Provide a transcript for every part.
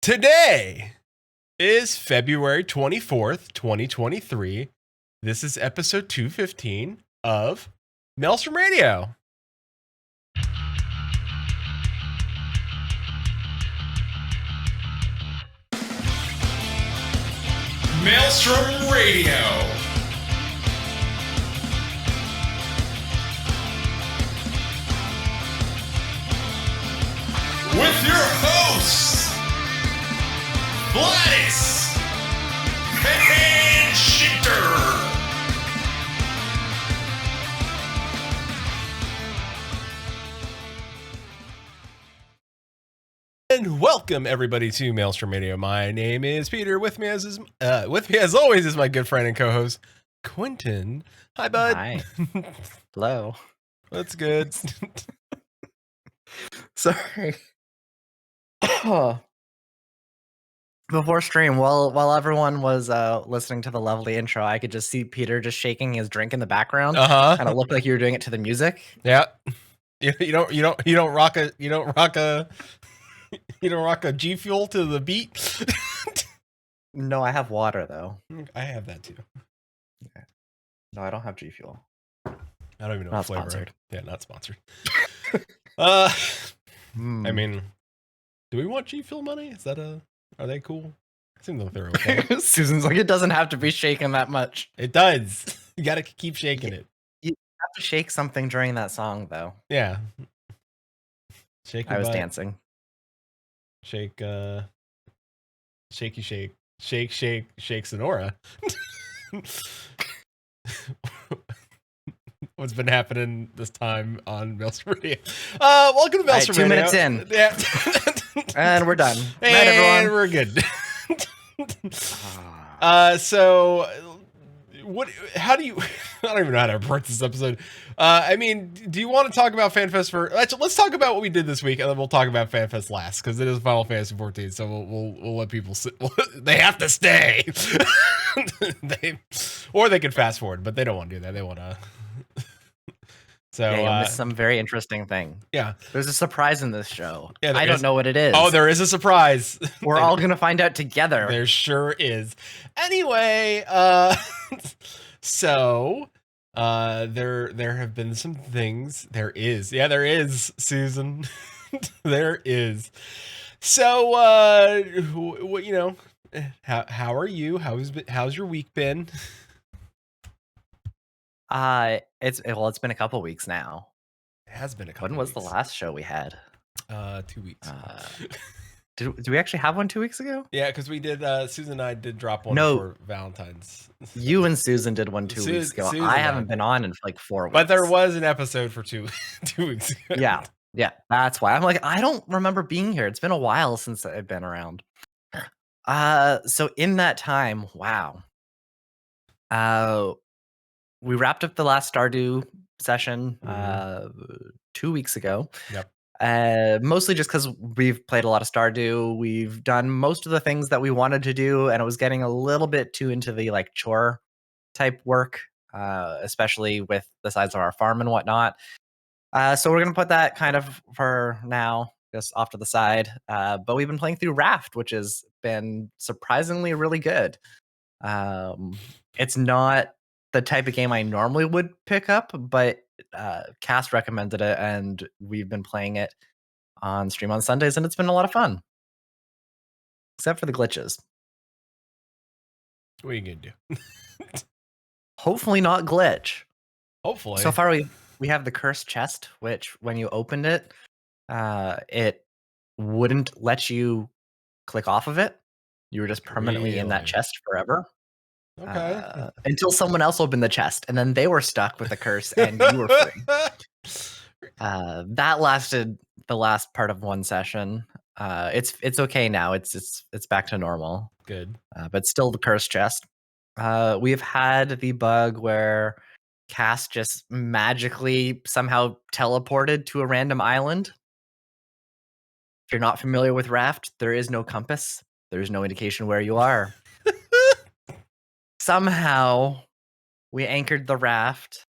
Today is February 24th, 2023. This is episode 215 of Maelstrom Radio. Maelstrom Radio. With your hosts, Flattus and Shyn. And welcome everybody to Maelstrom Radio. My name is Peter. With me as always is my good friend and co-host Quentin. Hi, bud. Hi. Hello. What's good? Sorry. Before stream, while everyone was listening to the lovely intro, I could just see Peter just shaking his drink in the background, and it looked like you were doing it to the music. Yeah. You don't rock a G Fuel to the beat. No, I have water though. I have that too. Okay. No, I don't have G Fuel. I don't even know Not what flavor. sponsored. Yeah, not sponsored. I mean, do we want G Fuel money? Are they cool? I seem like they're okay. Susan's like, it doesn't have to be shaken that much. It does. You gotta keep shaking it. You have to shake something during that song though. Yeah. Shake. I was dancing. Shake. Shaky shake. Shake Sonora. What's been happening this time on Maelstrom Radio? Welcome to Maelstrom Radio. 2 minutes in. Yeah. And we're done. And Night, everyone. we're good. So what? How do you? I don't even know how to approach this episode. I mean, do you want to talk about FanFest for? Let's talk about what we did this week, and then we'll talk about FanFest last because it is Final Fantasy XIV. So we'll let people sit. They have to stay. Or they can fast forward, but they don't want to do that. They want to. So yeah, you'll miss some very interesting thing. Yeah, there's a surprise in this show. Yeah, I don't know what it is. Oh, there is a surprise. We're all gonna find out together. There sure is. Anyway, so there have been some things. There is, Susan. There is. So how are you? How's your week been? It's been a couple weeks now. It has been a couple. When was the last show we had? 2 weeks. Did we actually have one 2 weeks ago? Yeah, because we did. Susan and I did drop one for Valentine's. You and Susan did one 2 weeks ago. Susan I haven't been on in like 4 weeks. But there was an episode for 2 weeks ago. Yeah. That's why I'm like, I don't remember being here. It's been a while since I've been around. So in that time, wow. We wrapped up the last Stardew session 2 weeks ago. Yep. Mostly just because we've played a lot of Stardew. We've done most of the things that we wanted to do, and it was getting a little bit too into the like chore type work, especially with the size of our farm and whatnot. So we're gonna put that kind of for now just off to the side. But we've been playing through Raft, which has been surprisingly really good. It's not the type of game I normally would pick up, but Cass recommended it, and we've been playing it on stream on Sundays, and it's been a lot of fun. Except for the glitches. What are you gonna do? Hopefully not glitch. Hopefully. So far we have the cursed chest, which when you opened it, it wouldn't let you click off of it. You were just permanently in that chest forever. Okay. Until someone else opened the chest, and then they were stuck with the curse, and you were free. That lasted the last part of one session. It's okay now. It's back to normal. Good. But still the cursed chest. We've had the bug where Cass just magically somehow teleported to a random island. If you're not familiar with Raft, there is no compass. There's no indication where you are. Somehow we anchored the raft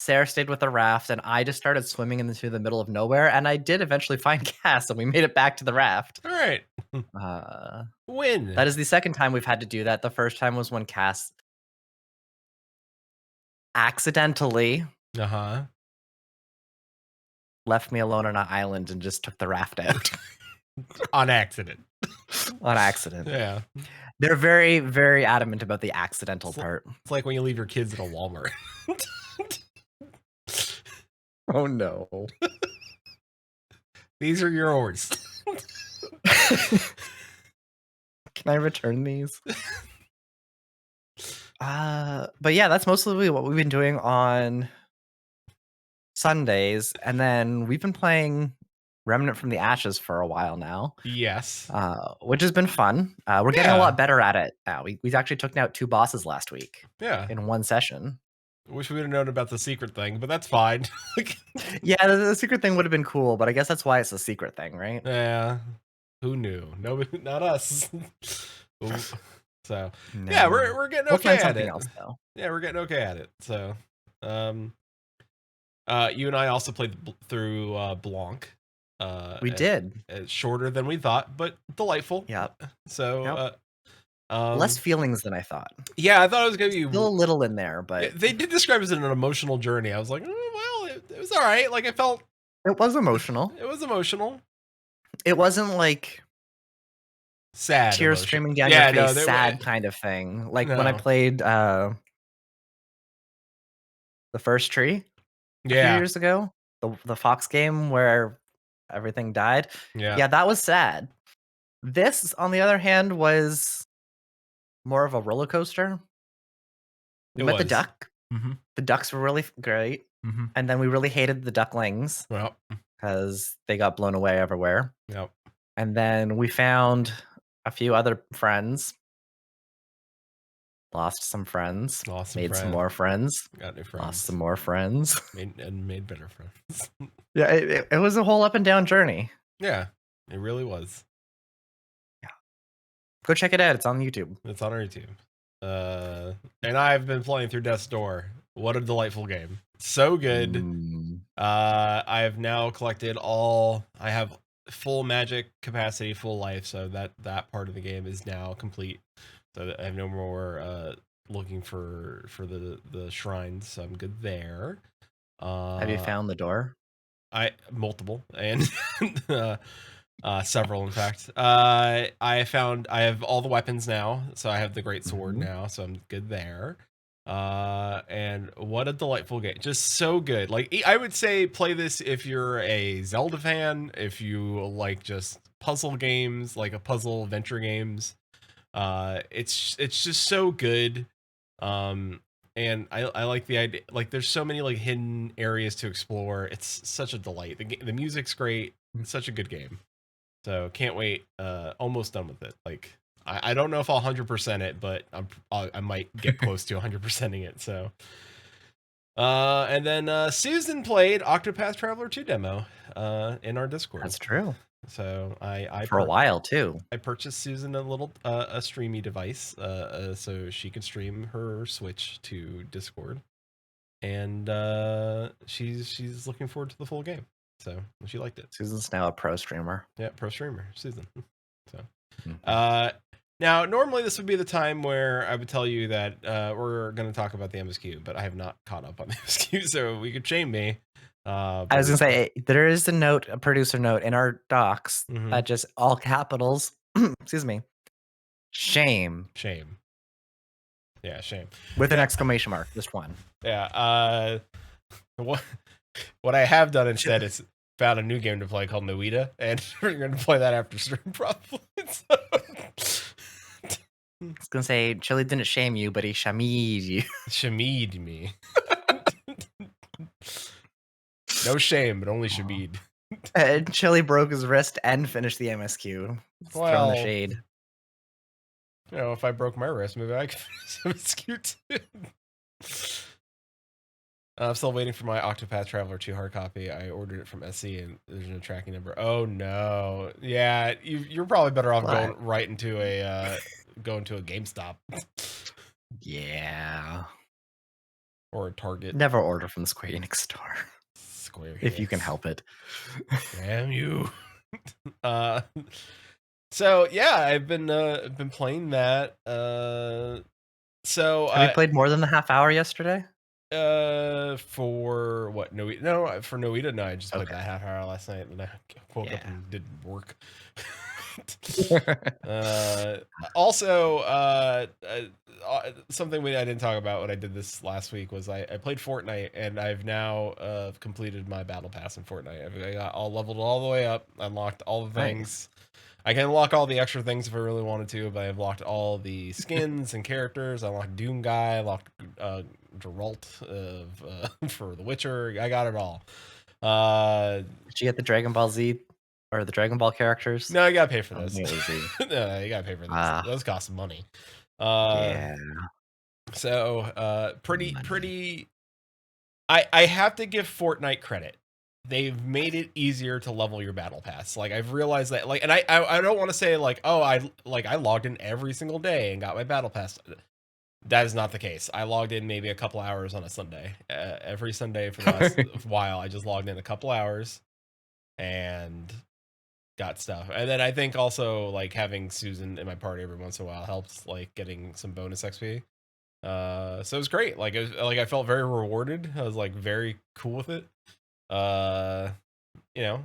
Sarah stayed with the raft, and I just started swimming into the middle of nowhere. And I did eventually find Cass, and we made it back to the raft. All right. Win. That is the second time we've had to do that. The first time was when Cass accidentally left me alone on an island and just took the raft out. On accident. On accident. Yeah. They're very, very adamant about the accidental part. It's like when you leave your kids at a Walmart. Oh no. These are yours. Can I return these? But yeah, that's mostly what we've been doing on Sundays. And then we've been playing Remnant from the Ashes for a while now. Yes. Which has been fun. We're getting a lot better at it now. We actually took out 2 bosses last week. Yeah. In one session. Wish we would have known about the secret thing, but that's fine. Yeah, the secret thing would have been cool, but I guess that's why it's a secret thing, right? Yeah. Who knew? Nobody, not us. So No. yeah, we're getting We'll okay find at something it. else, though. Yeah, we're getting okay at it. So, you and I also played through Blanc. We did. It's shorter than we thought, but delightful. Yep. So, less feelings than I thought. Yeah, I thought it was gonna be still a little in there, but they did describe it as an emotional journey. I was like, well, it was all right. Like I felt it was emotional. It was emotional. It wasn't like sad, tears streaming down your face, sad kind of thing. Like when I played the first tree a few years ago, the Fox game where everything died. Yeah, that was sad. This, on the other hand, was more of a roller coaster. We met the duck. Mm-hmm. The ducks were really great. Mm-hmm. And then we really hated the ducklings. Well, because they got blown away everywhere. Yep. And then we found a few other friends. Lost some friends. Made some more friends. Got new friends. Lost some more friends. Made better friends. Yeah, it was a whole up and down journey. Yeah, it really was. Yeah. Go check it out. It's on YouTube. It's on our YouTube. And I've been playing through Death's Door. What a delightful game. So good. I have now collected I have full magic capacity, full life, so that part of the game is now complete. So I have no more looking for the shrines, so I'm good there. Have you found the door? Multiple and several, in fact. I have all the weapons now, so I have the great sword now, so I'm good there. And what a delightful game. Just so good. Like, I would say play this if you're a Zelda fan, if you like just puzzle games, like a puzzle adventure games. It's just so good. And I like the idea, like there's so many like hidden areas to explore. It's such a delight. The music's great. It's such a good game. So can't wait. Almost done with it. Like I don't know if I'll 100% it, but I might get close to 100%ing it. So, and then Susan played Octopath Traveler 2 demo in our Discord. That's true. So I for a while too. I purchased Susan a little a streamy device so she could stream her Switch to Discord, and she's looking forward to the full game. So she liked it. Susan's now a pro streamer. Yeah, pro streamer Susan. So now normally this would be the time where I would tell you that we're going to talk about the MSQ, but I have not caught up on the MSQ, so we could shame me. I was gonna say there is a producer note in our docs that just all capitals. Excuse me. Shame. Yeah, shame. With an exclamation mark. Just one. Yeah. What I have done instead is found a new game to play called Noita, and we're going to play that after stream probably. So. I was gonna say Chili didn't shame you, but he shamied you. Shamied me. No shame, but only Shabid. And Chili broke his wrist and finished the MSQ. Throwing the shade. You know, if I broke my wrist, maybe I could finish MSQ too. I'm still waiting for my Octopath Traveler 2 hard copy. I ordered it from SC and there's no tracking number. Oh no. Yeah, you're probably better off going right into a GameStop. Yeah. or a Target. Never order from the Square Enix store. Square if you can Enix. help it. Damn you. So yeah, I've been playing that. So Have you played more than the half hour yesterday? For what? No, for Noita, no, I just played Okay. that half hour last night, and I woke up and didn't work. Also, something I didn't talk about when I did this last week was I played Fortnite, and I've now completed my battle pass in Fortnite. I got all leveled all the way up, unlocked all the things. I can unlock all the extra things if I really wanted to, but I've locked all the skins and characters. I locked Doom Guy, I locked Geralt for The Witcher. I got it all. Did you get the Dragon Ball Z or the Dragon Ball characters? No, you gotta pay for those. No, you gotta pay for those. Those cost money. Yeah. So pretty. I have to give Fortnite credit. They've made it easier to level your battle pass. Like I've realized that, like, and I don't want to say like, oh, I logged in every single day and got my battle pass. That is not the case. I logged in maybe a couple hours on a Sunday. Every Sunday for the last while, I just logged in a couple hours and got stuff. And then I think also like having Susan in my party every once in a while helps, like getting some bonus XP. So it was great. Like I felt very rewarded. I was like very cool with it. You know,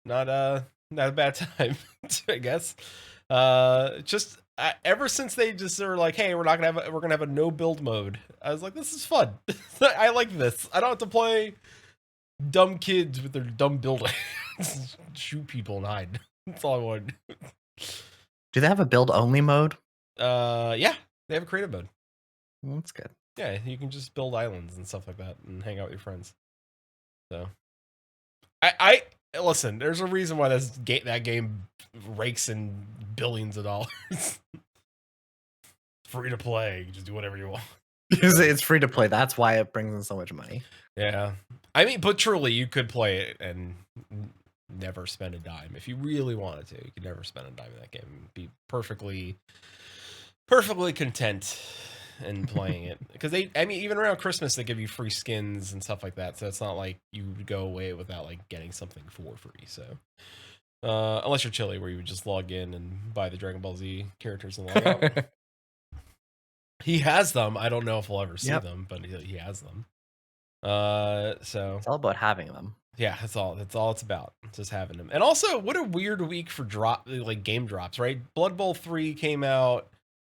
not a bad time, I guess. Just ever since they just are like, hey, we're gonna have a no build mode. I was like, this is fun. I like this. I don't have to play dumb kids with their dumb building. Shoot people and hide. That's all I wanted. Do they have a build only mode? Yeah, they have a creative mode. Well, that's good. Yeah, you can just build islands and stuff like that and hang out with your friends. So I listen, there's a reason why that game rakes in billions of dollars. Free to play. You can just do whatever you want. It's free to play. That's why it brings in so much money. Yeah. I mean, but truly, you could play it and never spend a dime. If you really wanted to, you could never spend a dime in that game and be perfectly content in playing it. Because even around Christmas, they give you free skins and stuff like that. So it's not like you would go away without like getting something for free. So unless you're Chili, where you would just log in and buy the Dragon Ball Z characters and log out. He has them. I don't know if we'll ever see them, but he has them. So it's all about having them. Yeah, that's all it's about. Just having them. And also, what a weird week for game drops, right? Blood Bowl 3 came out.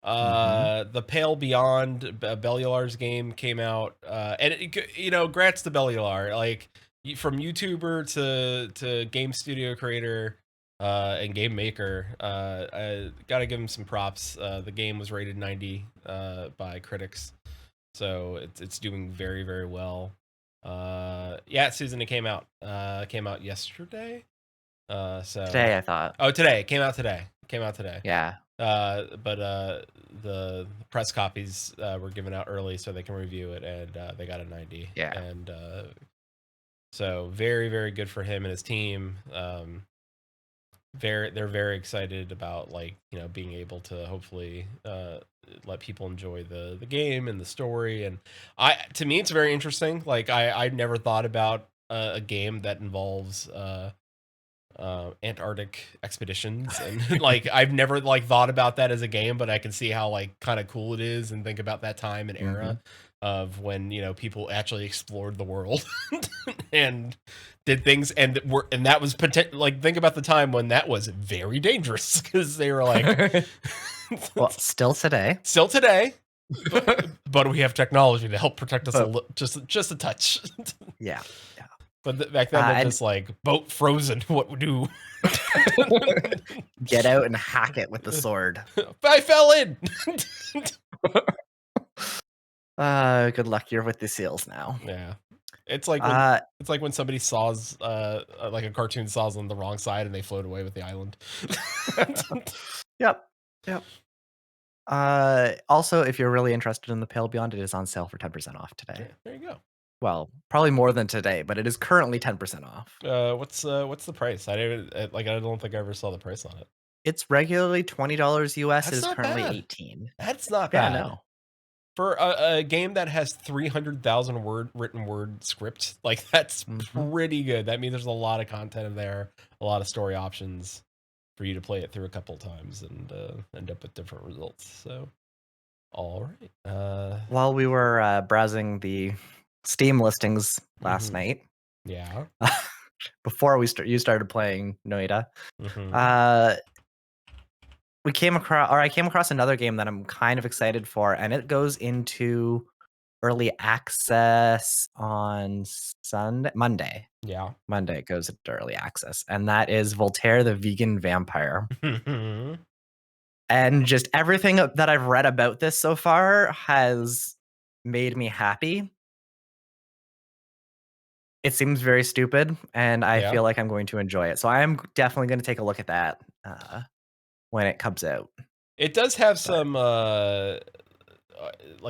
The Pale Beyond Bellular's game came out. And grats to Bellular. Like from YouTuber to game studio creator and game maker, I gotta give him some props. The game was rated 90 by critics, so it's doing very, very well. Susan, it came out yesterday. So today, I thought. Oh, today. It came out today. Yeah. But the press copies were given out early so they can review it, and they got a 90. Yeah. And so very, very good for him and his team. They're very excited about being able to hopefully let people enjoy the game and the story. And to me, it's very interesting. Like I never thought about a game that involves Antarctic expeditions, and I've never thought about that as a game, but I can see how kind of cool it is, and think about that time and era of when people actually explored the world and did things, and that was think about the time when that was very dangerous, because they were well, still today, but we have technology to help protect us just a touch. Yeah. But back then, they're just boat frozen. What would do? Get out and hack it with the sword. I fell in. Good luck. You're with the seals now. Yeah, it's like when somebody saws like a cartoon saws on the wrong side and they float away with the island. Yep. Also, if you're really interested in the Pale Beyond, it is on sale for 10% off today. Yeah, there you go. Well, probably more than today, but it is currently 10% off. What's the price? I don't think I ever saw the price on it. It's regularly $20 US. That's it is currently bad. $18. That's not bad. No. For a game that has 300,000 written word script, like that's pretty good. That means there's a lot of content in there, a lot of story options for you to play it through a couple times and end up with different results. So, all right. While we were browsing the Steam listings last night, yeah, before you started playing Noita, I came across another game that I'm kind of excited for, and it goes into early access on Monday. Yeah. Monday it goes into early access, and that is Voltaire the Vegan Vampire. And just everything that I've read about this so far has made me happy. It seems very stupid, and I feel like I'm going to enjoy it. So I am definitely going to take a look at that when it comes out. It does have some like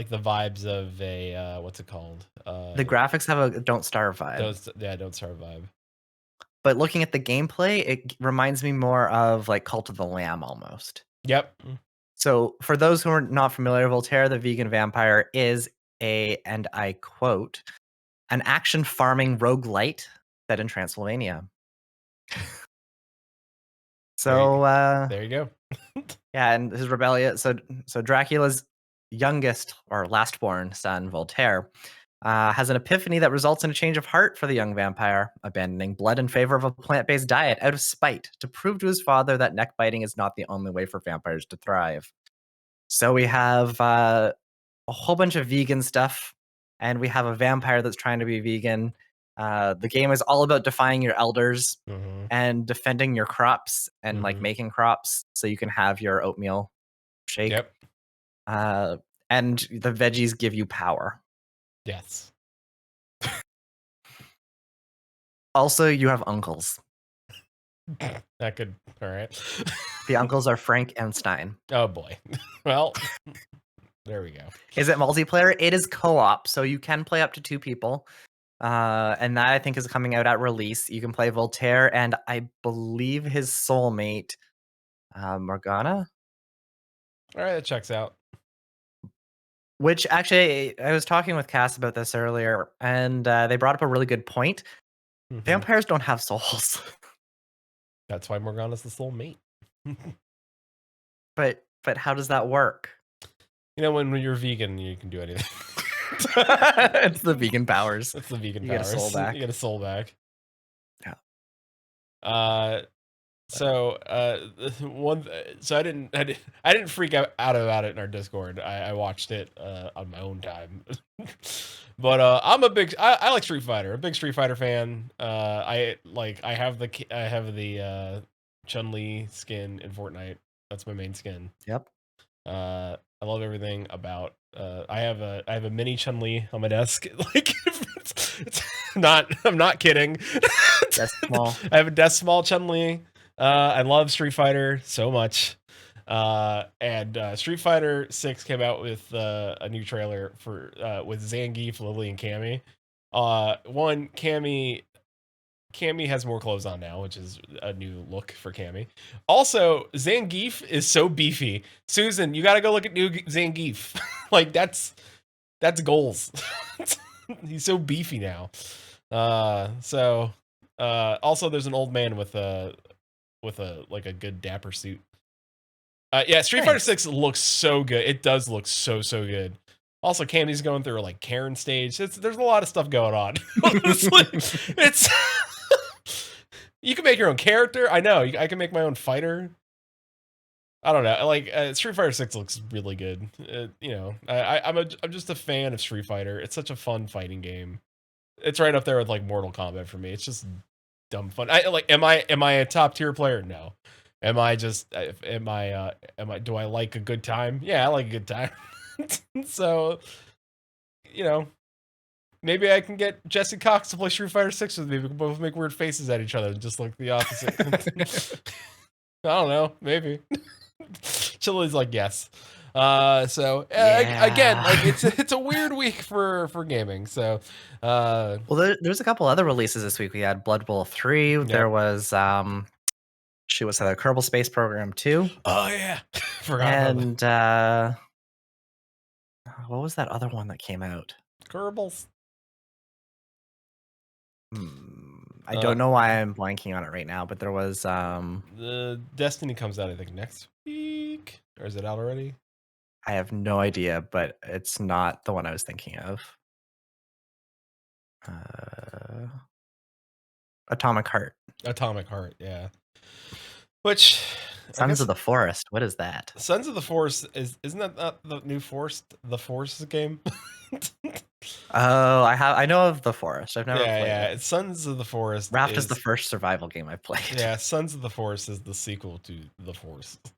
the vibes of a what's it called? The graphics have a Don't Starve vibe. Don't Starve vibe. But looking at the gameplay, it reminds me more of like Cult of the Lamb almost. Yep. So for those who are not familiar, Voltaire the Vegan Vampire is and I quote, an action farming roguelite set in Transylvania. So there you go. Yeah, and his rebellion. So Dracula's youngest or last-born son, Voltaire, has an epiphany that results in a change of heart for the young vampire, abandoning blood in favor of a plant-based diet out of spite to prove to his father that neck biting is not the only way for vampires to thrive. So we have a whole bunch of vegan stuff, and we have a vampire that's trying to be vegan. The game is all about defying your elders and defending your crops and like making crops so you can have your oatmeal shake. Yep. And the veggies give you power. Yes. Also, you have uncles. That could, all right. The uncles are Frank and Stein. Oh boy. Well, there we go. Is it multiplayer? It is co-op, so you can play up to 2 people. And that I think is coming out at release. You can play Voltaire and I believe his soulmate, Morgana. All right, that checks out. Which actually, I was talking with Cass about this earlier, and they brought up a really good point. Vampires don't have souls. That's why Morgana's the soulmate. But how does that work? You know, when you're vegan, you can do anything. It's the vegan powers. It's the vegan powers. Get a soul back. You get a soul back. Yeah. So I didn't freak out about it in our Discord. I watched it on my own time. But I like Street Fighter. I'm a big Street Fighter fan. I have the Chun-Li skin in Fortnite. That's my main skin. Yep. I love everything about I have a mini Chun-Li on my desk. Like it's not, I'm not kidding. That's small. I have a desk small Chun-Li. I love Street Fighter so much. And Street Fighter 6 came out with a new trailer for with Zangief, Lily, and Cammy. Cammy has more clothes on now, which is a new look for Cammy. Also, Zangief is so beefy. Susan, you got to go look at new Zangief. Like that's goals. He's so beefy now. Also, there's an old man with a like a good dapper suit. Yeah, Street Fighter 6 looks so good. It does look so good. Also, Cammy's going through like Karen stage. There's a lot of stuff going on. Honestly, it's you can make your own character. I know. I can make my own fighter. I don't know. Like Street Fighter 6 looks really good. You know, I'm just a fan of Street Fighter. It's such a fun fighting game. It's right up there with like Mortal Kombat for me. It's just dumb fun. Am I a top tier player? No. Do I like a good time? Yeah, I like a good time. So, you know, maybe I can get Jesse Cox to play Street Fighter 6 with me. We can both make weird faces at each other and just look the opposite. I don't know, maybe. Chili's like, yes. Again, like it's a weird week for gaming. So, well, there's a couple other releases this week. We had Blood Bowl 3. Yep. There was the Kerbal Space Program 2. Oh yeah, forgot. And What was that other one that came out? Goebbels. I don't know why I'm blanking on it right now, but there was The Destiny comes out, I think, next week. Or is it out already? I have no idea, but it's not the one I was thinking of. Atomic Heart. Atomic Heart, yeah. Which Sons of the Forest. What is that? Sons of the Forest isn't that not the new the Forest game? Oh, I know of the Forest. I've never played it. It's Sons of the Forest. Raft is the first survival game I've played. Yeah, Sons of the Forest is the sequel to The Forest.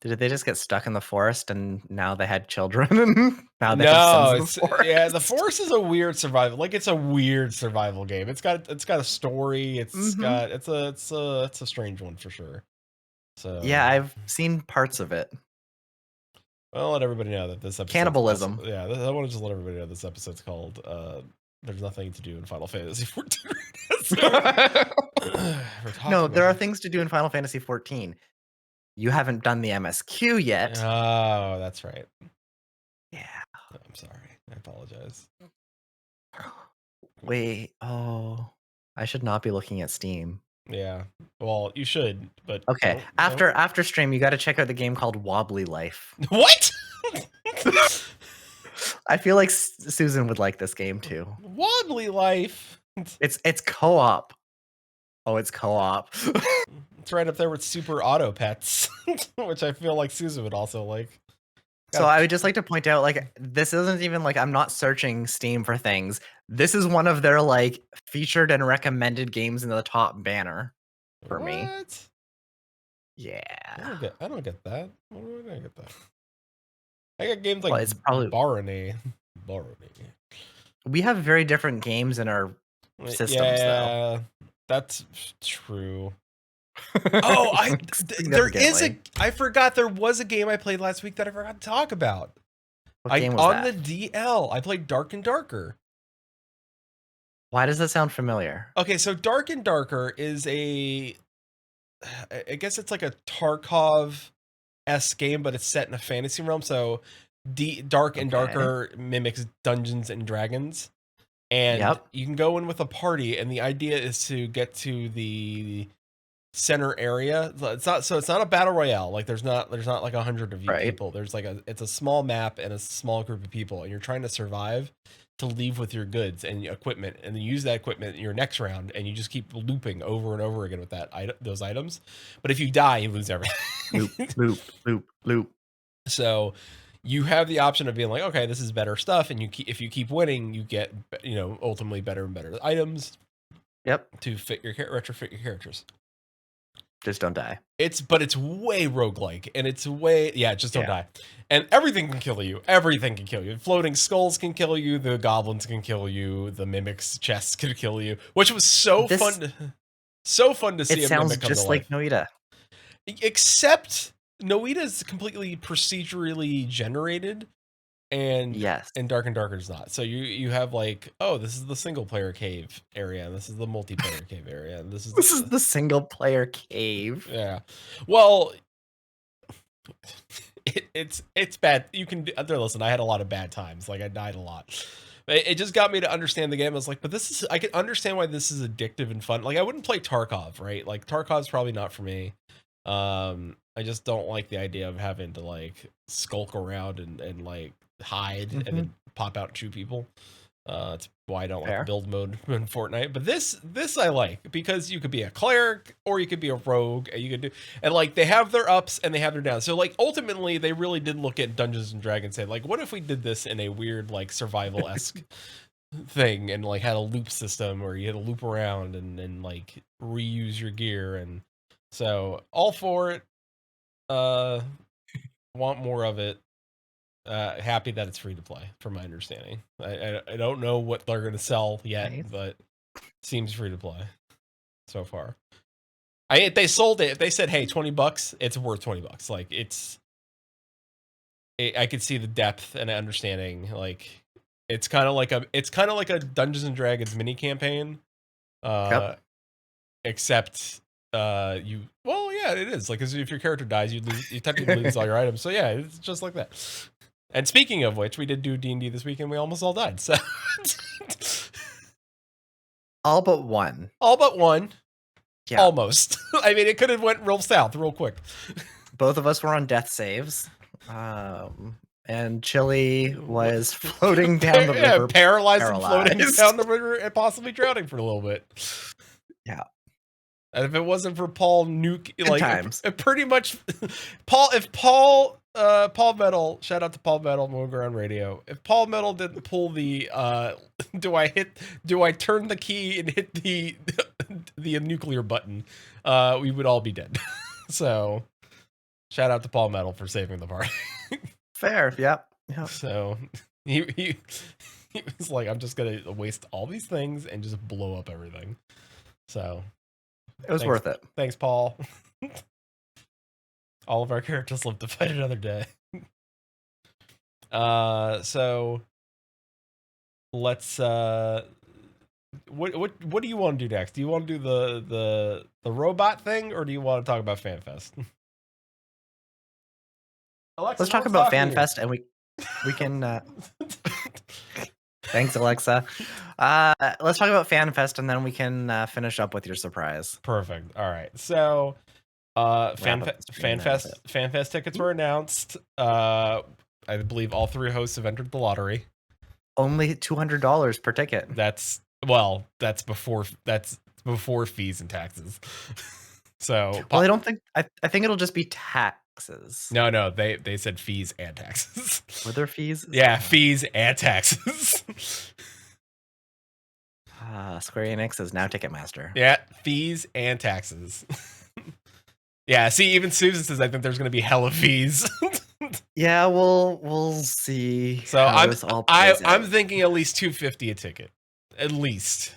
Did they just get stuck in the forest and now they had children? Now they have Sons of the Forest? Yeah, The Forest is a weird survival. Like it's a weird survival game. It's got a story. It's a strange one for sure. So yeah, I've seen parts of it. Well, I'll let everybody know that this episode cannibalism. Yeah, I want to just let everybody know this episode's called "There's Nothing to Do in Final Fantasy XIV." No, there are things to do in Final Fantasy XIV. You haven't done the MSQ yet. Oh, that's right. Yeah. I'm sorry. I apologize. Wait. Oh, I should not be looking at Steam. Yeah. Well, you should, but okay. After stream, you got to check out the game called Wobbly Life. What? I feel like Susan would like this game too. Wobbly Life. It's co-op. Oh, it's co-op. It's right up there with Super Auto Pets, which I feel like Susan would also like. So I would just like to point out, like, this isn't even like I'm not searching Steam for things. This is one of their like featured and recommended games in the top banner for me. Yeah. I don't get that. Why do I get that? I got games like it's probably Barony. We have very different games in our systems, though. That's true. Oh, I forgot there was a game I played last week that I forgot to talk about. What game was that? On the DL, I played Dark and Darker. Why does that sound familiar? Okay, so Dark and Darker is I guess it's like a Tarkov-esque game, but it's set in a fantasy realm. So Dark and Darker mimics Dungeons and Dragons. And you can go in with a party, and the idea is to get to the center area. It's not a battle royale. Like there's not like 100 of you people. There's like it's a small map and a small group of people, and you're trying to survive to leave with your goods and equipment, and then use that equipment in your next round, and you just keep looping over and over again with those items. But if you die, you lose everything. Loop. So you have the option of being like, okay, this is better stuff, and if you keep winning, you get ultimately better and better items. Yep. To retrofit your characters. Just don't die. It's way roguelike, and it's way just don't die. And everything can kill you. Everything can kill you. Floating skulls can kill you. The goblins can kill you. The mimics' chests can kill you. Which was so fun to see. It sounds just like Noita. Except Noita's completely procedurally generated, and Dark and Darker is not. So you have like, oh, this is the single player cave area, and this is the multiplayer cave area, and this is the single player cave. Yeah. Well, it's bad. You can listen. I had a lot of bad times. Like I died a lot. It just got me to understand the game. I was like, but I can understand why this is addictive and fun. Like I wouldn't play Tarkov, right? Like Tarkov's probably not for me. I just don't like the idea of having to like skulk around and like hide and then pop out and shoot people. It's why I don't like the build mode in Fortnite. But this I like, because you could be a cleric or you could be a rogue, and you could do, and like they have their ups and they have their downs. So like ultimately they really did look at Dungeons and Dragons and say, like, what if we did this in a weird like survival-esque thing, and like had a loop system where you had to loop around and like reuse your gear. And so all for it. Want more of it. Happy that it's free to play, from my understanding. I don't know what they're going to sell yet, but seems free to play so far. If they sold it, if they said, hey, $20, it's worth $20. Like I could see the depth and understanding. Like it's kind of like a Dungeons and Dragons mini campaign. Except it is like, if your character dies, you technically lose all your items. So yeah, it's just like that. And speaking of which, we did do D&D this week and we almost all died. So All but one. all but one. Yeah. Almost. I mean, it could have went real south real quick. Both of us were on death saves. And Chili was floating down the river. Paralyzed and floating down the river and possibly drowning for a little bit. Yeah. And if it wasn't for Paul Nuke, Good times. Pretty much Paul Metal, shout out to Paul Metal, Mournful Radio. If Paul Metal didn't pull the do I turn the key and hit the nuclear button, we would all be dead. So shout out to Paul Metal for saving the party. Fair, yep. So he was like, I'm just gonna waste all these things and just blow up everything. So it was worth it. Thanks, Paul. All of our characters live to fight another day. So let's what do you want to do next? Do you want to do the robot thing, or do you want to talk about FanFest? Alexa, let's talk about FanFest, and we can thanks, Alexa. Let's talk about FanFest, and then we can finish up with your surprise. Perfect. All right. So FanFest tickets were announced. I believe all three hosts have entered the lottery. Only $200 per ticket. That's before fees and taxes. So well, I think it'll just be taxes. No, they said fees and taxes. Were there fees? Yeah, fees and taxes. Square Enix is now Ticketmaster. Yeah, fees and taxes. Yeah, see, even Susan says I think there's going to be hella fees. Yeah, we'll see. So I'm thinking at least $250 a ticket, at least.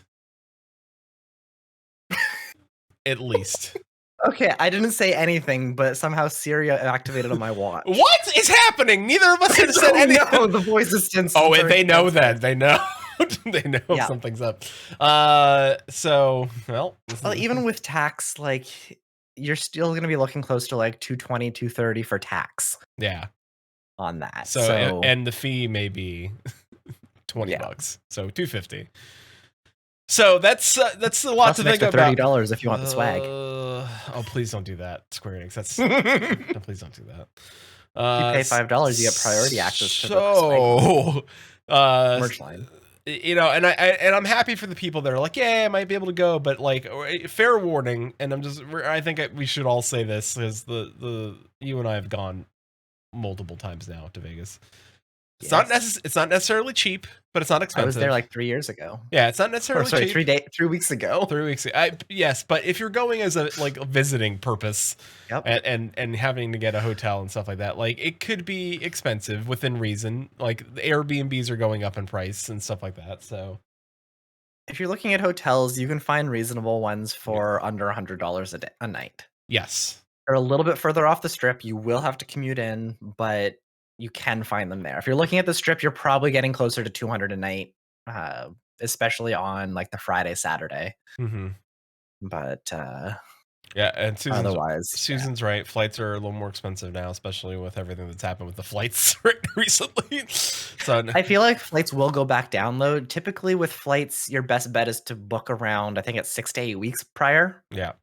At least. Okay, I didn't say anything, but somehow Siri activated on my watch. What is happening? Neither of us have said anything. No, the voice assistant. Oh, they know that. They know. They know something's up. So, well, even with tax, like, you're still going to be looking close to like $220, $230 for tax. Yeah. On that. So and the fee may be $20. So $250. So that's a lot to think about. $30 if you want the swag. Oh, please don't do that, Square Enix. That's no, please don't do that. You pay $5, you get priority access to the merch line. You know, and I'm happy for the people that are like, yeah, I might be able to go, but like, fair warning. And I think we should all say this because you and I have gone multiple times now to Vegas. Yes. It's not necessarily cheap, but it's not expensive. I was there like 3 years ago. Yeah, it's not necessarily cheap. 3 weeks ago. 3 weeks ago. Yes, but if you're going as a visiting purpose, and having to get a hotel and stuff like that, like it could be expensive within reason. Like the Airbnbs are going up in price and stuff like that. So if you're looking at hotels, you can find reasonable ones for under $100 a night. Yes. They're a little bit further off the strip. You will have to commute in, but you can find them there. If you're looking at the strip, you're probably getting closer to $200 a night, especially on like the Friday, Saturday. Mm-hmm. But yeah, and Susan's right. Flights are a little more expensive now, especially with everything that's happened with the flights recently. So I feel like flights will go back down though. Typically with flights, your best bet is to book around, I think it's 6 to 8 weeks prior. Yeah.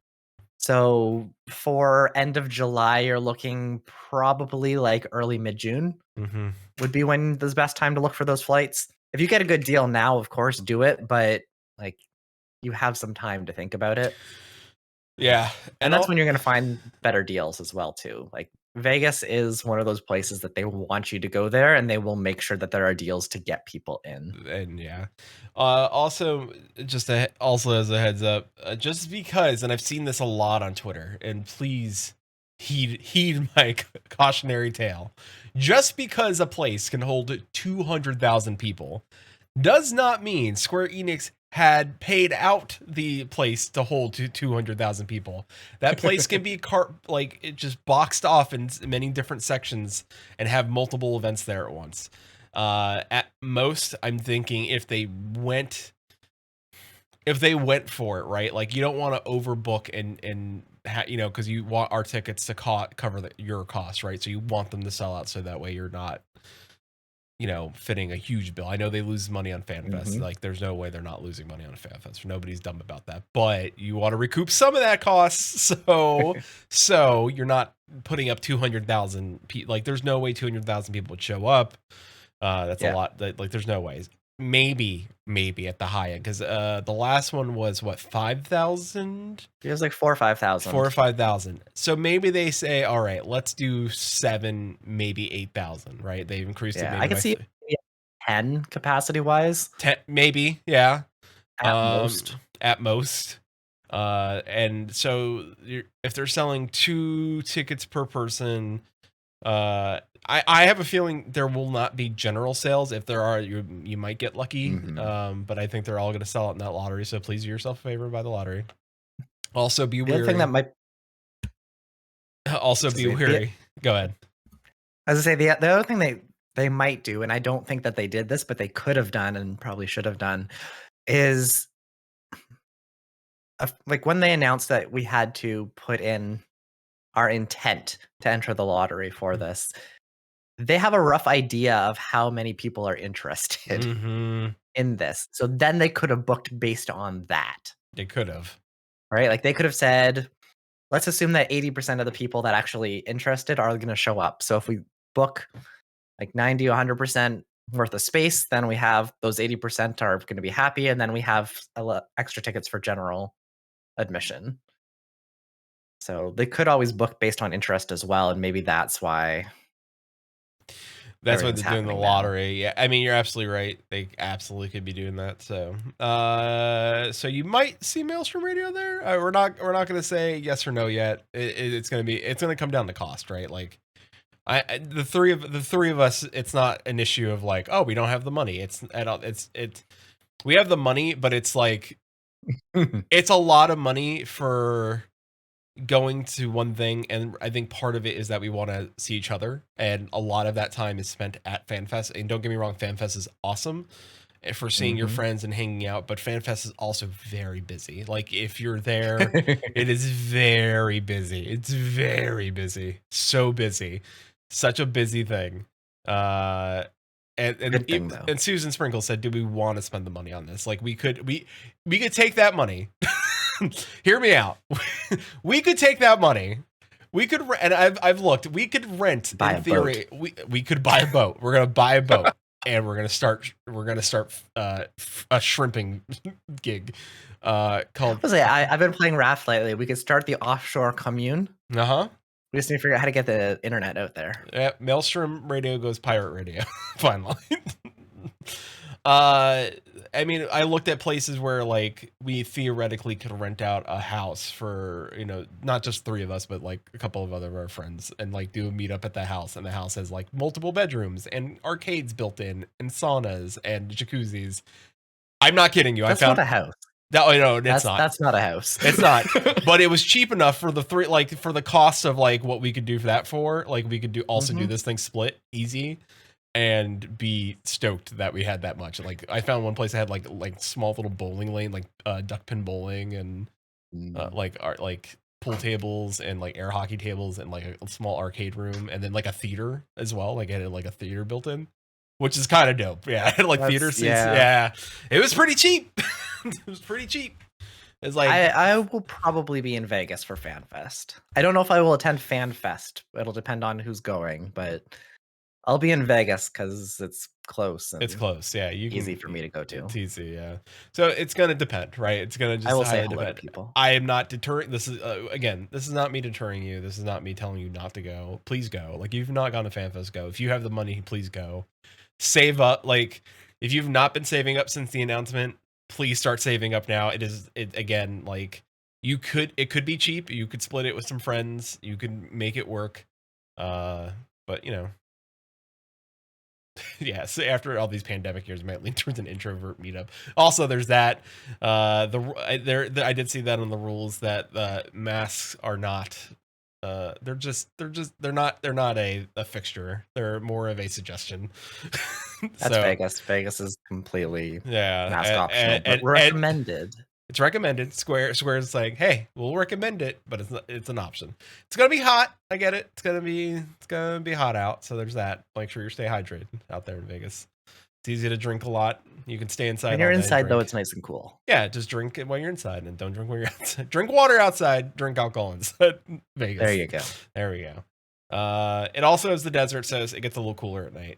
So for end of July, you're looking probably like early mid-June would be when the best time to look for those flights. If you get a good deal now, of course, do it. But like you have some time to think about it. Yeah. And that's when you're going to find better deals as well, too. Like Vegas is one of those places that they want you to go there and they will make sure that there are deals to get people in. And yeah. Also, also as a heads up, just because, and I've seen this a lot on Twitter, and please heed my cautionary tale. Just because a place can hold 200,000 people does not mean Square Enix had paid out the place to hold 200,000 people. That place can be just boxed off in many different sections and have multiple events there at once. At most, I'm thinking if they went for it, right? Like you don't want to overbook and because you want our tickets to cover your costs, right? So you want them to sell out so that way you're not fitting a huge bill. I know they lose money on FanFest. Mhm. Like, there's no way they're not losing money on a FanFest. Nobody's dumb about that. But you want to recoup some of that cost, so you're not putting up 200,000 people. Like, there's no way 200,000 people would show up. That's a lot. Like, there's no ways. Maybe at the high end, because the last one was what, 5,000? It was like 4 or 5,000. 4 or 5,000. So maybe they say, all right, let's do 7, maybe 8,000. Right? They've increased it. Maybe I could see 10 capacity wise. 10, maybe, yeah. At most. At most. And so if they're selling 2 tickets per person, I have a feeling there will not be general sales. If there are, you might get lucky. But I think they're all going to sell it in that lottery. So please do yourself a favor and buy the lottery. Also, be wary. The other thing that might also be wary. Go ahead. As I say, the other thing they might do, and I don't think that they did this, but they could have done and probably should have done, is like when they announced that we had to put in our intent to enter the lottery for this, they have a rough idea of how many people are interested in this. So then they could have booked based on that. They could have. Right? Like they could have said, let's assume that 80% of the people that actually interested are going to show up. So if we book like 90, 100% worth of space, then we have those 80% are going to be happy. And then we have extra tickets for general admission. So they could always book based on interest as well. And maybe that's why. That's what they're doing the lottery. Yeah, I mean, you're absolutely right. They absolutely could be doing that. So, so you might see Maelstrom Radio there. We're not going to say yes or no yet. It's going to come down to cost, right? Like, the three of us, it's not an issue of like, oh, we don't have the money. We have the money, but it's like, it's a lot of money for going to one thing, and I think part of it is that we want to see each other, and a lot of that time is spent at FanFest. And don't get me wrong, FanFest is awesome for seeing your friends and hanging out, but FanFest is also very busy. Like, if you're there, it is very busy. It's very busy. So busy. Such a busy thing. And Susan Sprinkle said, do we want to spend the money on this? Like, we could take that money. Hear me out. We could take that money. We could, and I've looked. We could rent. In theory, we could buy a boat. We're gonna buy a boat, and we're gonna start a shrimping gig. Called. I've been playing Raft lately. We could start the offshore commune. We just need to figure out how to get the internet out there. Yeah, Maelstrom Radio goes pirate radio. Finally. I mean, I looked at places where like we theoretically could rent out a house for, not just 3 of us, but like a couple of other our friends, and like do a meetup at the house. And the house has like multiple bedrooms and arcades built in and saunas and jacuzzis. I'm not kidding you. That's not a house. No, it's not. That's not a house. It's not. But it was cheap enough for the 3, like for the cost of like what we could do for that for. Like we could do this thing split easy. And be stoked that we had that much. Like I found one place that had like small little bowling lane, like duck pin bowling, and like pool tables and like air hockey tables and like a small arcade room, and then like a theater as well. Like it had like a theater built in, which is kind of dope. Yeah, it had like theater seats. Yeah, it was pretty cheap. It was pretty cheap. It's like I will probably be in Vegas for FanFest. I don't know if I will attend FanFest. It'll depend on who's going, but I'll be in Vegas because it's close. It's close, yeah. Easy for me to go to. It's easy, yeah. So it's gonna depend, right? It's gonna just. I will say hello to people. I am not deterring. This is again. This is not me deterring you. This is not me telling you not to go. Please go. Like, if you've not gone to FanFest, go. If you have the money, please go. Save up. Like, if you've not been saving up since the announcement, please start saving up now. It again, like it could be cheap. You could split it with some friends. You could make it work. But yeah, so after all these pandemic years, might lean towards an introvert meetup. Also, there's that. I did see that on the rules that masks are not. They're not a fixture. They're more of a suggestion. That's Vegas. Vegas is completely mask optional, but recommended. It's recommended. Square's saying, hey, we'll recommend it, but it's an option. It's gonna be hot. I get it. It's gonna be hot out. So there's that. Make sure you stay hydrated out there in Vegas. It's easy to drink a lot. You can stay inside. When you're inside, though, it's nice and cool. Yeah, just drink it while you're inside, and don't drink when you're outside. Drink water outside. Drink alcohol inside. Vegas. There you go. There we go. It also, as the desert says, it gets a little cooler at night.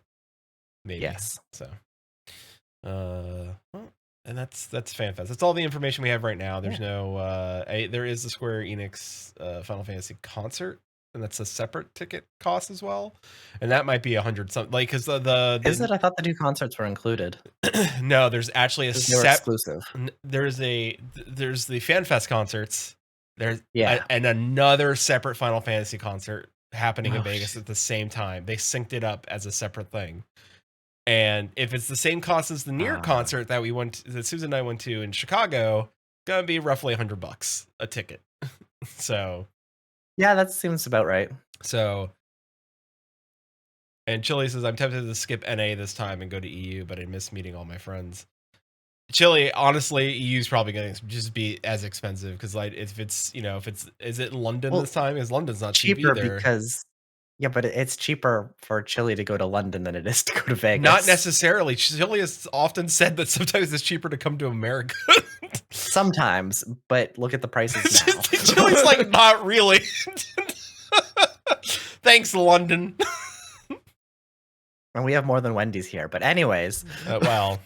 Maybe. Yes. So, well, and that's FanFest. That's all the information we have right now. There's there is the Square Enix Final Fantasy concert, and that's a separate ticket cost as well, and that might be 100 something. Like, because the is it? I thought the two concerts were included. No, there's actually exclusive. There's the FanFest concerts. There's and another separate Final Fantasy concert happening in Vegas at the same time. They synced it up as a separate thing. And if it's the same cost as the Nier concert that Susan and I went to in Chicago, gonna be roughly $100 a ticket. So, yeah, that seems about right. So, and Chili says, I'm tempted to skip NA this time and go to EU, but I miss meeting all my friends. Chili, honestly, EU's probably going to just be as expensive because, like, is it London this time? Because London's not cheap either. Yeah, but it's cheaper for Chili to go to London than it is to go to Vegas. Not necessarily. Chili has often said that sometimes it's cheaper to come to America. Sometimes, but look at the prices now. Chili's like, not really. Thanks, London. And we have more than Wendy's here. But anyways. Well,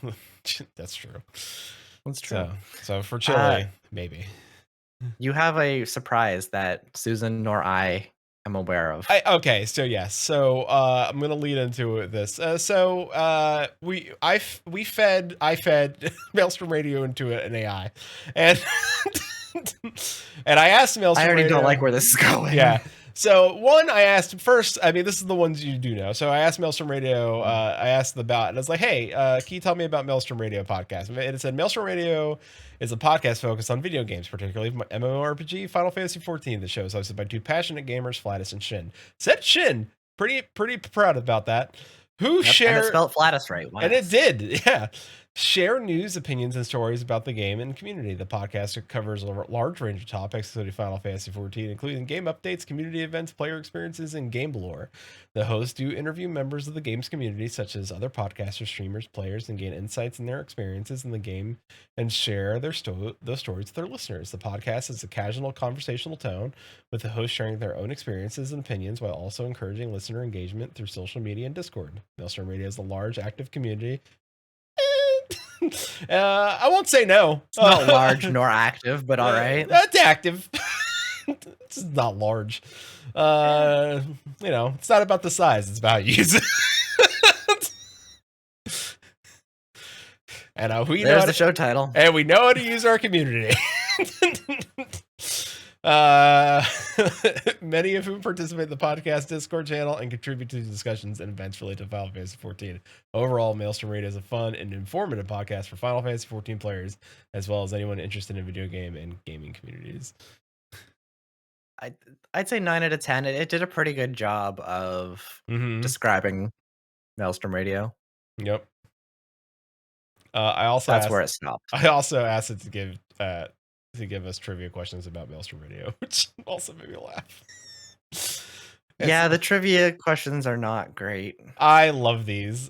that's true. That's true. So for Chili, maybe. You have a surprise that Susan nor I am aware of. Okay, so yes. So I'm gonna lead into this. I fed Maelstrom Radio into an AI, and and I asked Maelstrom. I already Radio, don't like where this is going. Yeah. So one, I asked first. I mean, this is the ones you do know. So I asked Maelstrom Radio. I asked them about, and I was like, "Hey, can you tell me about Maelstrom Radio podcast?" And it said Maelstrom Radio is a podcast focused on video games, particularly MMORPG, Final Fantasy XIV. The show is hosted by two passionate gamers, Flattus and Shyn. Said Shyn. Pretty proud about that. Share? And it spelled Flattus right. Wow. And it did. Yeah. Share news, opinions, and stories about the game and community. The podcast covers a large range of topics, including Final Fantasy XIV, including game updates, community events, player experiences, and game lore. The hosts do interview members of the game's community, such as other podcasters, streamers, players, and gain insights in their experiences in the game and share those stories with their listeners. The podcast is a casual conversational tone, with the hosts sharing their own experiences and opinions while also encouraging listener engagement through social media and Discord. Maelstrom Radio is a large, active community. I won't say no. It's not large nor active, but all right. It's active. It's not large. It's not about the size. It's about how you use it. And there's the show title. And we know how to use our community. Many of whom participate in the podcast Discord channel and contribute to discussions and events related to Final Fantasy XIV. Overall, Maelstrom Radio is a fun and informative podcast for Final Fantasy XIV players, as well as anyone interested in video game and gaming communities. I'd say 9 out of 10. It did a pretty good job of describing Maelstrom Radio. Yep. That's where it stopped. I also asked it to give us trivia questions about Maelstrom Radio, which also made me laugh. Yeah, the trivia questions are not great. I love these.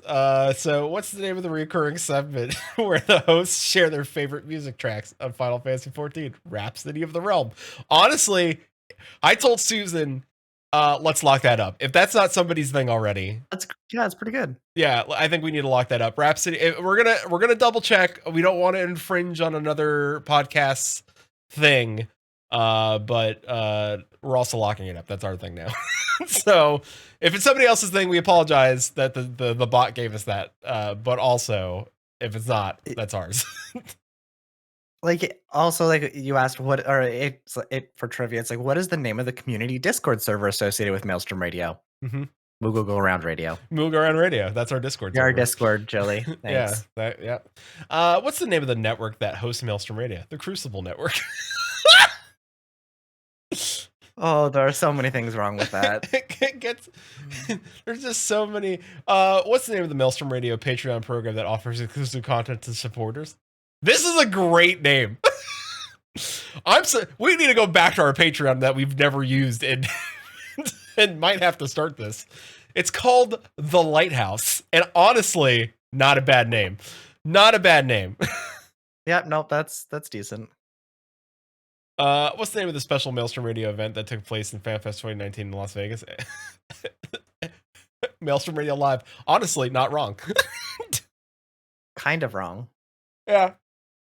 So what's the name of the recurring segment where the hosts share their favorite music tracks of Final Fantasy XIV? Rhapsody of the Realm. Honestly, I told Susan, let's lock that up. If that's not somebody's thing already. It's pretty good. Yeah, I think we need to lock that up. Rhapsody. We're gonna double check. We don't want to infringe on another podcast's thing. But we're also locking it up. That's our thing now. So if it's somebody else's thing, we apologize that the bot gave us that. But also, if it's not, that's ours. You asked for trivia. It's like, what is the name of the community Discord server associated with Maelstrom Radio? Mm-hmm. Moogle Go Around Radio. Moogle Go Around Radio. That's our Discord server. Our Discord, Jilly. Thanks. Yeah. What's the name of the network that hosts Maelstrom Radio? The Crucible Network. Oh, there are so many things wrong with that. There's just so many. What's the name of the Maelstrom Radio Patreon program that offers exclusive content to supporters? This is a great name. We need to go back to our Patreon that we've never used and and might have to start this. It's called The Lighthouse, and honestly, not a bad name. Not a bad name. Yep, nope, that's decent. What's the name of the special Maelstrom Radio event that took place in FanFest 2019 in Las Vegas? Maelstrom Radio Live. Honestly, not wrong. Kind of wrong. Yeah,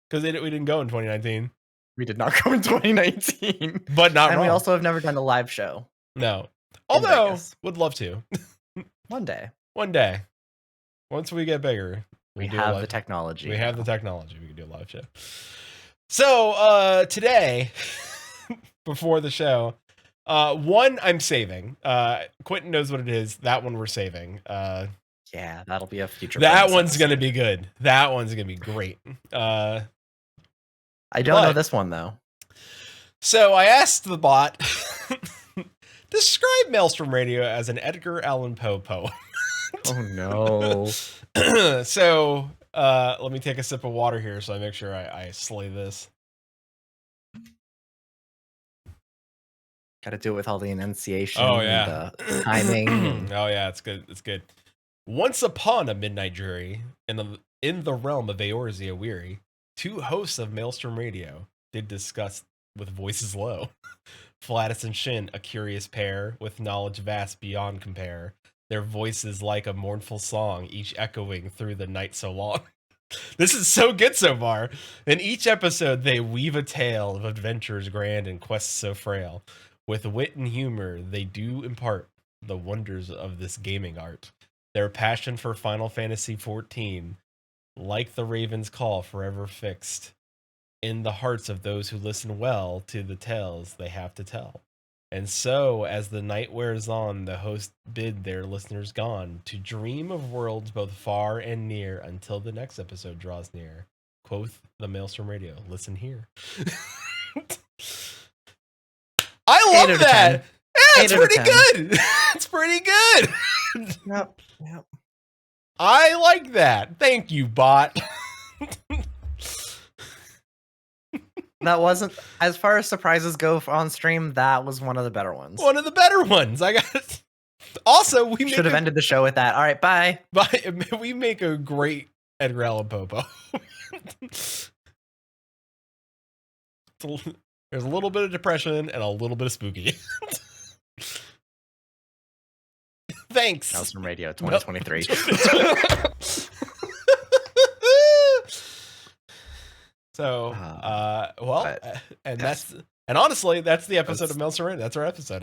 because we didn't go in 2019. We did not go in 2019, but not and wrong. We also have never done a live show. No, although would love to. One day. One day. Once we get bigger, we have the technology. We have the technology. We can do a live show. So today, before the show, one I'm saving. Quentin knows what it is. That one we're saving. Yeah, that'll be a future. That one's gonna be good. That one's gonna be great. I don't know this one though. So I asked the bot, describe Maelstrom Radio as an Edgar Allan Poe poem. Oh no. So let me take a sip of water here so I make sure I slay this. Got to do it with all the enunciation. Oh yeah, and the timing. Oh yeah, it's good. It's good. Once upon a midnight dreary, in the realm of Eorzea weary, two hosts of Maelstrom Radio did discuss with voices low. Flattus and Shyn, a curious pair, with knowledge vast beyond compare. Their voices like a mournful song, each echoing through the night so long. This is so good so far. In each episode, they weave a tale of adventures grand and quests so frail. With wit and humor, they do impart the wonders of this gaming art. Their passion for Final Fantasy XIV, like the raven's call, forever fixed in the hearts of those who listen well to the tales they have to tell. And so, as the night wears on, the host bid their listeners gone to dream of worlds both far and near until the next episode draws near. Quoth the Maelstrom Radio. Listen here. I love that. Yeah, it's pretty good. It's pretty good. Yep. I like that. Thank you, bot. That wasn't, as far as surprises go on stream, that was one of the better ones. One of the better ones. I got it. Also, we should have ended the show with that. All right, bye. Bye. We make a great Edgar Allan Poe. There's a little bit of depression and a little bit of spooky. Thanks. Maelstrom Radio 2023. So, and honestly, that's the episode of Maelstrom Radio. That's our episode.